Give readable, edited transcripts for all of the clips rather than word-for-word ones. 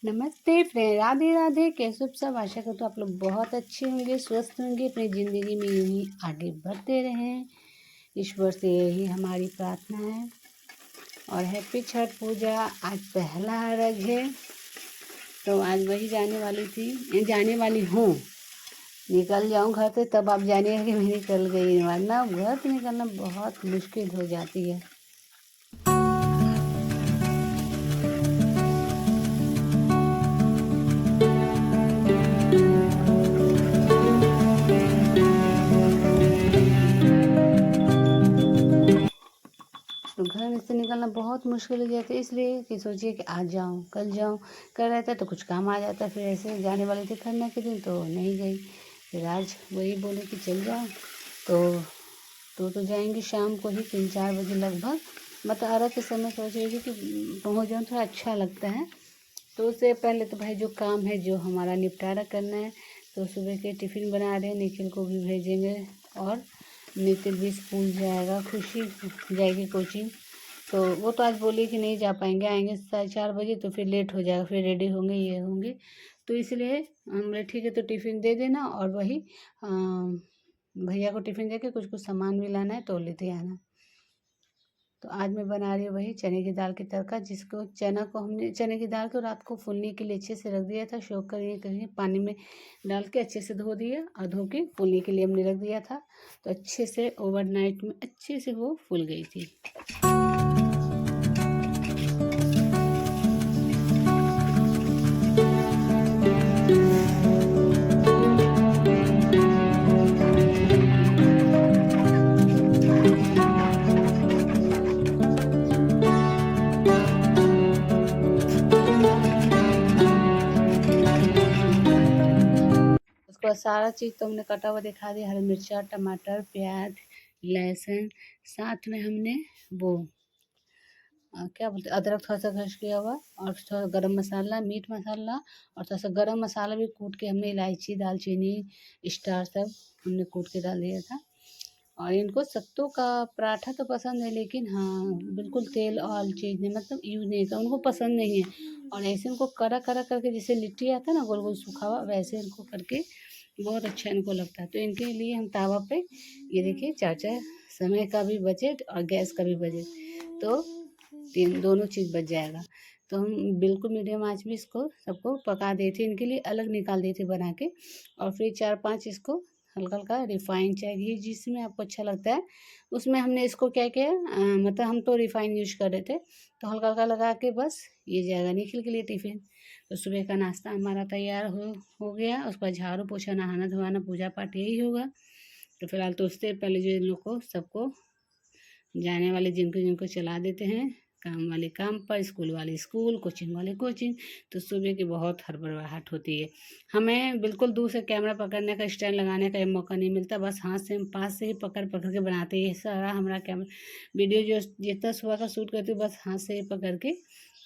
नमस्ते फ्रेंड, राधे राधे। कैसे हो सब? आशा करता हूँ आप लोग बहुत अच्छे होंगे, स्वस्थ होंगे, अपनी ज़िंदगी में यूं ही आगे बढ़ते रहें। ईश्वर से यही हमारी प्रार्थना है। और हैप्पी छठ पूजा। आज पहला अर्घ है, तो आज वही जाने वाली हूँ। निकल जाऊँ घर से तब आप जानिएगा कि मैं निकल गई, वरना घर से निकलना बहुत मुश्किल हो जाती है। तो घर से निकलना बहुत मुश्किल हो जाता है, इसलिए कि सोचिए कि आज जाऊँ कल जाऊँ, कल रहता है तो कुछ काम आ जाता है। फिर ऐसे जाने वाली थी खन्ना के दिन तो नहीं गई। फिर आज वही बोले कि चल जाओ, तो जाएंगे शाम को ही 3-4 बजे लगभग। मतलब अर्घ के समय सोच रही थी कि पहुँच जाऊँ, थोड़ा अच्छा लगता है। तो उससे पहले तो भाई जो काम है, जो हमारा निपटारा करना है, तो सुबह के टिफ़िन बना रहे हैं, निखिल को भी भेजेंगे और निखिल भी स्कूल जाएगा, खुशी जाएगी कोचिंग। तो वो तो आज बोली कि नहीं जा पाएंगे, आएंगे 4:30 बजे, तो फिर लेट हो जाएगा, फिर रेडी होंगे ये होंगे। तो इसलिए हम बोले ठीक है, तो टिफ़िन दे देना और वही भैया को टिफ़िन दे के कुछ कुछ सामान भी लाना है तो लेते आना। तो आज मैं बना रही हूँ वही चने की दाल की तड़का, जिसको चने की दाल को रात को फूलने के लिए अच्छे से रख दिया था, सोख कर पानी में डाल के अच्छे से धो दिया और धो के फूलने के लिए हमने रख दिया था। तो अच्छे से ओवरनाइट में अच्छे से वो फूल गई थी। उसके बाद सारा चीज़ तो हमने कटा हुआ दिखा दिया, हरी मिर्चा, टमाटर, प्याज, लहसुन, साथ में हमने वो क्या बोलते अदरक थोड़ा सा क्रश किया हुआ, और थोड़ा गरम मसाला, मीट मसाला और थोड़ा सा गरम मसाला भी कूट के हमने, इलायची, दालचीनी, स्टार सब हमने कूट के डाल दिया था। और इनको सत्तू का पराठा तो पसंद है, लेकिन हाँ बिल्कुल तेल और चीज़ नहीं, मतलब यूज नहीं था, उनको पसंद नहीं है। और ऐसे उनको कड़ा कड़ा करके, जैसे लिट्टी आता है ना गोल गोल सूखा हुआ, वैसे इनको करके बहुत अच्छा इनको लगता है। तो इनके लिए हम तावा पे, ये देखिए, चाचा समय का भी बजट और गैस का भी बजट, तो दोनों चीज़ बच जाएगा। तो हम बिल्कुल मीडियम आंच में इसको सबको पका देते थे, इनके लिए अलग निकाल देते बना के। और फिर 4-5 इसको हल्का हल्का रिफाइन, चाहे घी, जिसमें आपको अच्छा लगता है उसमें हमने इसको क्या किया, मतलब हम तो रिफाइन यूज कर रहे थे, तो हल्का हल्का लगा के बस ये जाएगा निखिल के लिए टिफ़िन। तो सुबह का नाश्ता हमारा तैयार हो गया। उसके बाद झाड़ू पोछा, नहाना धोना, पूजा पाठ यही होगा। तो फिलहाल तो उससे पहले जो इन लोग को सबको जाने वाले, जिनको जिनको चला देते हैं, काम वाले काम पर, स्कूल वाले स्कूल, कोचिंग वाले कोचिंग। तो सुबह की बहुत हड़बड़ाहट होती है। हमें बिल्कुल दूर से कैमरा पकड़ने का, स्टैंड लगाने का मौका नहीं मिलता, बस हाथ से हम पास से ही पकड़ पकड़ के बनाते हैं। सारा हमारा कैमरा वीडियो जो जितना सुबह का शूट करती हूँ, बस हाथ से ही पकड़ के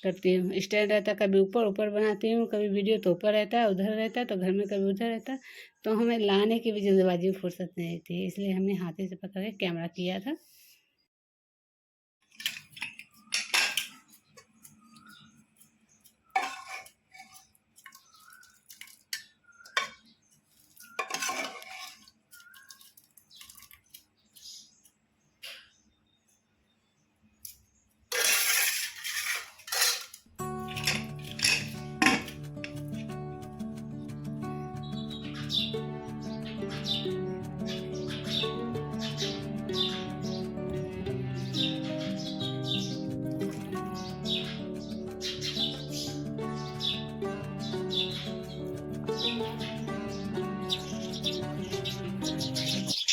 करती हूँ। स्टैंड रहता है, कभी ऊपर ऊपर बनाती हूँ, कभी वीडियो तो ऊपर रहता है, उधर रहता है तो घर में, कभी उधर रहता है। तो हमें लाने की भी जल्दबाजी में फुर्सत नहीं रहती है, इसलिए हमने हाथे से पकड़ के कैमरा किया था।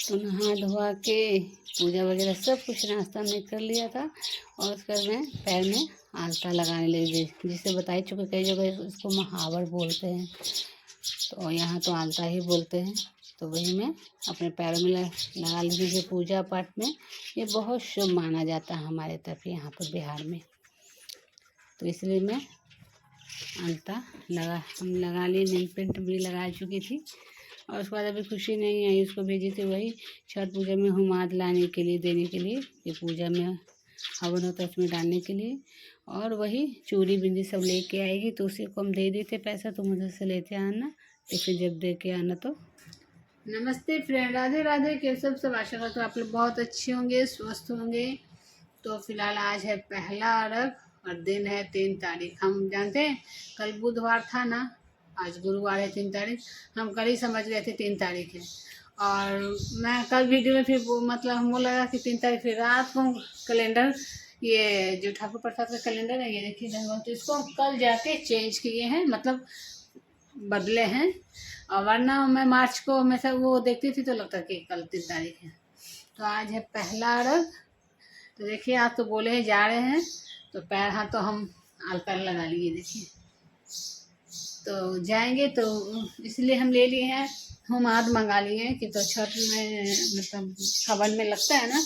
तो नहा धोआ के पूजा वगैरह सब कुछ नाश्ता हमने कर लिया था। और उसके बाद मैं पैर में आलता लगाने लगी, जिसे बता ही चुके, कई जगह इसको महावर बोलते हैं, तो यहाँ तो आलता ही बोलते हैं। तो वही मैं अपने पैरों में लगा लीजिए। पूजा पाठ में ये बहुत शुभ माना जाता है हमारे तरफ, यहाँ पर बिहार में। तो इसलिए मैं आलता हम लगा ली, नेल पेंट भी लगा चुकी थी। और उसके बाद अभी खुशी नहीं आई, उसको भेजी थी वही छठ पूजा में हुमाद लाने के लिए, देने के लिए, ये पूजा में हवन होता है उसमें डालने के लिए। और वही चूड़ी बिंदी सब लेके आएगी, तो उसी को हम दे देते पैसा, तुम उधर से लेते आना, तो फिर जब दे के आना तो। नमस्ते फ्रेंड, राधे राधे। कैसे सब आशा करते हो आप लोग बहुत अच्छे होंगे, स्वस्थ होंगे। तो फिलहाल आज है पहला अर्घ और दिन है 3 तारीख। हम जानते हैं कल बुधवार था ना, आज गुरुवार है 3 तारीख। हम कल ही समझ गए थे 3 तारीख है। और मैं कल वीडियो में फिर मतलब हमको लगा कि 3 तारीख, फिर रात को कैलेंडर, ये जो ठाकुर प्रसाद का कैलेंडर है ये देखिए, तो इसको हम कल जाके चेंज किए हैं, मतलब बदले हैं। और वरना मैं मार्च को हमेशा वो देखती थी तो लगता कि कल 3 तारीख है। तो आज है पहला अर्घ। तो देखिए आज तो बोले हैं जा रहे हैं, तो पैर हाथ तो हम आलता लगा लिए, देखिए तो जाएंगे, तो इसलिए हम ले लिए हैं, हम आद मंगा लिए हैं कि तो छठ में मतलब हवन में लगता है ना,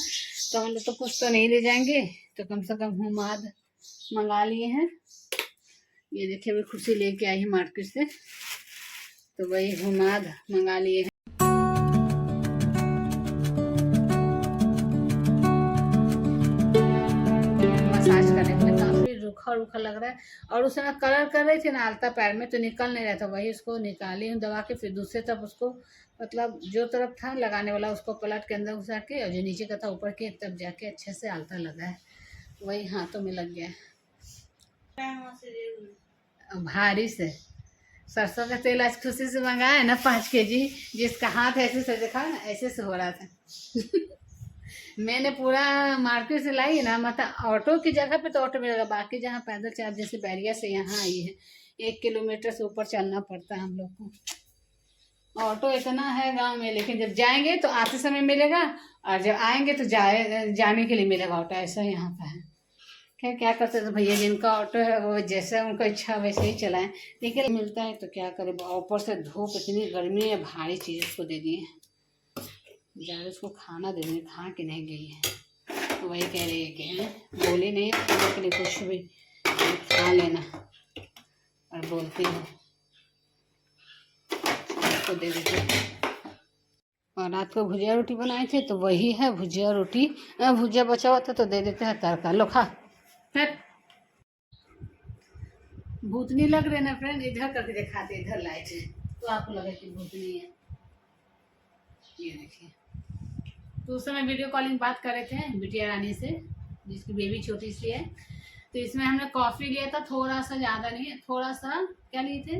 तो हम लोग तो कुछ तो नहीं ले जाएंगे, तो कम से कम हम आद मंगा लिए हैं। ये देखिए मैं खुशी लेके आई है मार्केट से, तो वही हुमाद मंगा लिए हैं। मसाज करने के लिए काफ़ी रूखा रूखा लग रहा है, और उस समय कलर कर रही थी ना आलता पैर में, तो निकल नहीं रहा था, वही उसको निकाली हूँ दबा के, फिर दूसरे तरफ उसको मतलब जो तरफ था लगाने वाला उसको पलट के अंदर घुसा के, और जो नीचे का था ऊपर के, तब जाके अच्छे से आलता लगा है, वही हाथों में लग गया है भारी से। सरसों का तेल आज खुशी से मंगाया ना 5 kg, जिसका हाथ ऐसे से देखा ना, ऐसे से हो रहा था मैंने पूरा मार्केट से लाई ना, मतलब ऑटो की जगह पे तो ऑटो मिलेगा, बाकी जहाँ पैदल चार्ज जैसे बैरिया से यहाँ आई है 1 किलोमीटर से ऊपर चलना पड़ता है हम लोग को। ऑटो इतना है गांव में, लेकिन जब जाएंगे तो आते समय मिलेगा, और जब आएंगे तो जाने के लिए मिलेगा ऑटो, ऐसा यहाँ का है। क्या करते तो भैया जिनका ऑटो है वो जैसे उनका इच्छा वैसे ही चलाएं, लेकिन मिलता है तो क्या करें, ऊपर से धूप, इतनी गर्मी है, भारी चीज़ उसको दे दिए, ज़्यादा उसको खाना दे दें, खा के नहीं गई है, तो वही कह रही है कि बोली नहीं खाने के लिए कुछ भी खा लेना, और बोलती है उसको दे देते। और रात को भुजिया रोटी बनाए थे, तो वही है भुजिया रोटी, भुजिया बचा हुआ था तो दे देते हैं तड़का, लो खा। भूतनी लग रहे ना फ्रेंड, इधर करके दिखाते, इधर लाइट है तो आपको लगे कि भूतनी है। ये देखिए, तो उस समय वीडियो कॉलिंग बात कर रहे थे बिटिया रानी से, जिसकी बेबी छोटी सी है। तो इसमें हमने कॉफ़ी लिया था, थोड़ा सा, ज़्यादा नहीं, थोड़ा सा क्या लिए थे,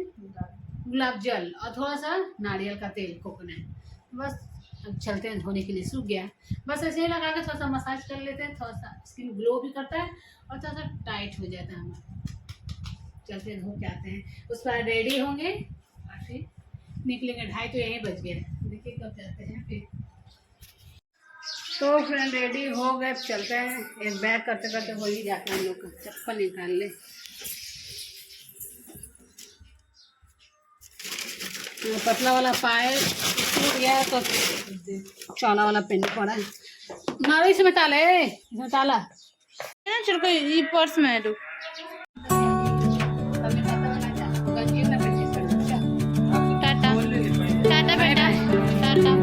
गुलाब जल, और थोड़ा सा नारियल का तेल, कोकोनट, बस। अब चलते हैं, धोने के लिए सूख गया, बस ऐसे ही लगा के थोड़ा सा मसाज कर लेते हैं, थोड़ा सा स्किन ग्लो भी करता है और थोड़ा सा टाइट हो जाता है हमारा। चलते हैं, धो के आते हैं, उस पर रेडी होंगे और फिर निकलेंगे। 2:30 तो यहीं बज गए, देखिए कब जाते हैं फिर। तो फ्रेंड रेडी हो गए, चलते हैं। एक बैग करते करते हो ही जाते हैं हम लोग का, चप्पल निकाल ले। पतला वाला पायल टूट गया तो चौड़ा वाला पेंट पड़ा है, मारो इसमें ताला है, इसमें ताला चलो ये पर्स में है। टाटा टाटा बेटा, टाटा।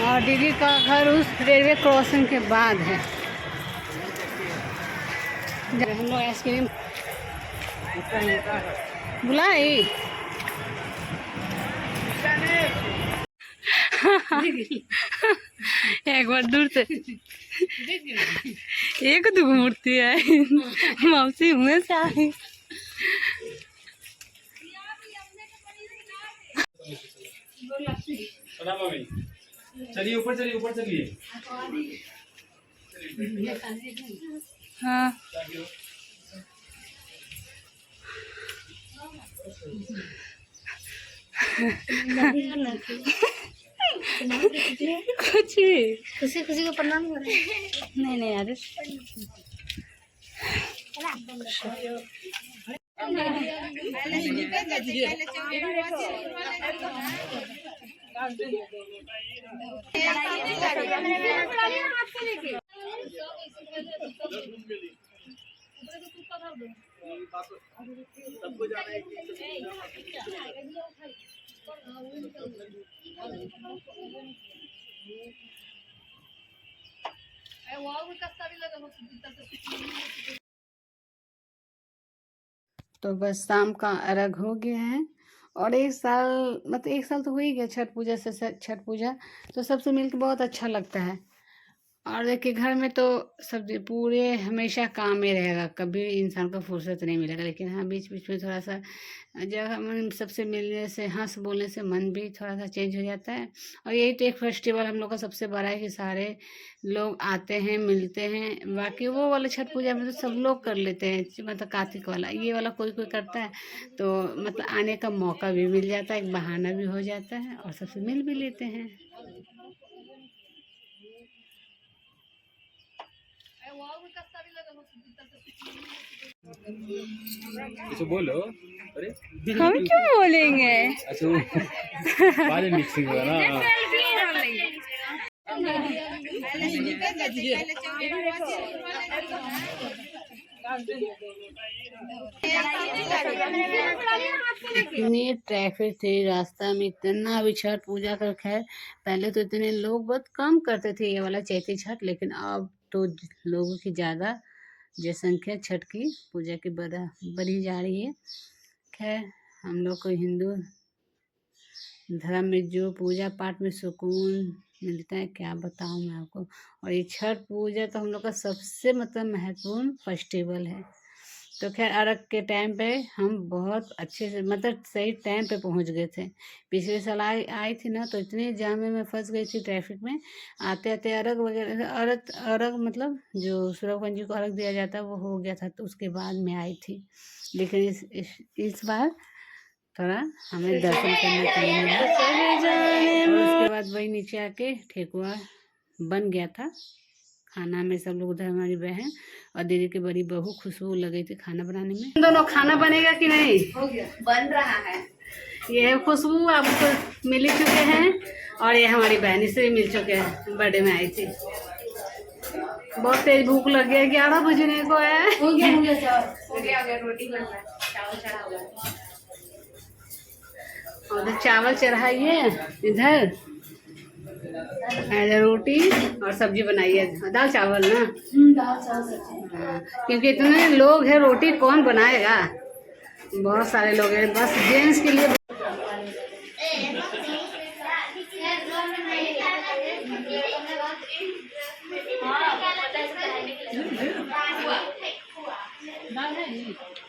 और दीदी का घर उस रेलवे क्रॉसिंग के बाद है। हम लोग आइसक्रीम बुलाई एक बार दूर से एक दो मूर्ति है मौसी मुँह से आई। चलिए ऊपर चलिए, ऊपर चलिए। हाँ कुछ भी खुशी खुशी को प्रणाम कर रहे हैं। नहीं नहीं यार तो बस शाम का अर्घ हो गया है। और एक साल मतलब एक साल तो हो ही गया छठ पूजा से। छठ पूजा तो सबसे मिलकर बहुत अच्छा लगता है। और देखिए घर में तो सब पूरे हमेशा काम में रहेगा, कभी इंसान को फुर्सत नहीं मिलेगा। लेकिन हाँ बीच बीच में थोड़ा सा जब हम सबसे मिलने से हंस बोलने से मन भी थोड़ा सा चेंज हो जाता है। और यही तो एक फेस्टिवल हम लोग का सबसे बड़ा है कि सारे लोग आते हैं मिलते हैं। बाकी वो वाला छठ पूजा में तो सब लोग कर लेते हैं, मतलब कार्तिक वाला, ये वाला कोई कोई करता है तो मतलब आने का मौका भी मिल जाता है, एक बहाना भी हो जाता है और सबसे मिल भी लेते हैं। अच्छा बोलो। अरे हम क्यों बोलेंगे? अच्छा बाद में मिक्सिंग होगा ना। इतनी ट्रैफिक थी रास्ता में, इतना भी छठ पूजा कर खैर पहले तो इतने लोग बहुत कम करते थे ये वाला चैती छठ, लेकिन अब तो लोगों की ज़्यादा जनसंख्या छठ की पूजा की बढ़ी जा रही है। खैर हम लोग को हिंदू धर्म में जो पूजा पाठ में सुकून मिलता है क्या बताऊँ मैं आपको। और ये छठ पूजा तो हम लोग का सबसे मतलब महत्वपूर्ण फेस्टिवल है। तो खैर अर्घ के टाइम पे हम बहुत अच्छे से मतलब सही टाइम पे पहुंच गए थे। पिछले साल आई थी ना तो इतने जाम में मैं फंस गई थी ट्रैफिक में। आते आते अर्घ वगैरह अर्घ मतलब जो सूरज पंजी को अर्घ दिया जाता है वो हो गया था, तो उसके बाद में आई थी। लेकिन इस बार थोड़ा हमें दर्शन करने के लिए मिला। और उसके बाद वही नीचे आके ठेकुआ बन गया था। खाना में सब लोग उधर हमारी बहन और दीदी की बड़ी बहू खुशबू लगी थी खाना बनाने में। दोनों खाना बनेगा कि नहीं? हो गया, बन रहा है। ये खुशबू आपको मिल चुके हैं और ये हमारी बहन से भी मिल चुके हैं, बर्थडे में आई थी। बहुत तेज भूख लग गया, 11 बजने को है। हो गया हो गया रोटी बन रहा है, चावल चढ़ा हुआ है। और चावल चढ़ाइए इधर, रोटी और सब्जी बनाइए, दाल चावल ना। दाल चावल सब्जी। क्योंकि इतने लोग हैं रोटी कौन बनाएगा, बहुत सारे लोग हैं, बस जेंट्स के लिए।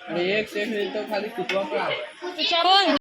अरे एक से तो खाली कुतवा पर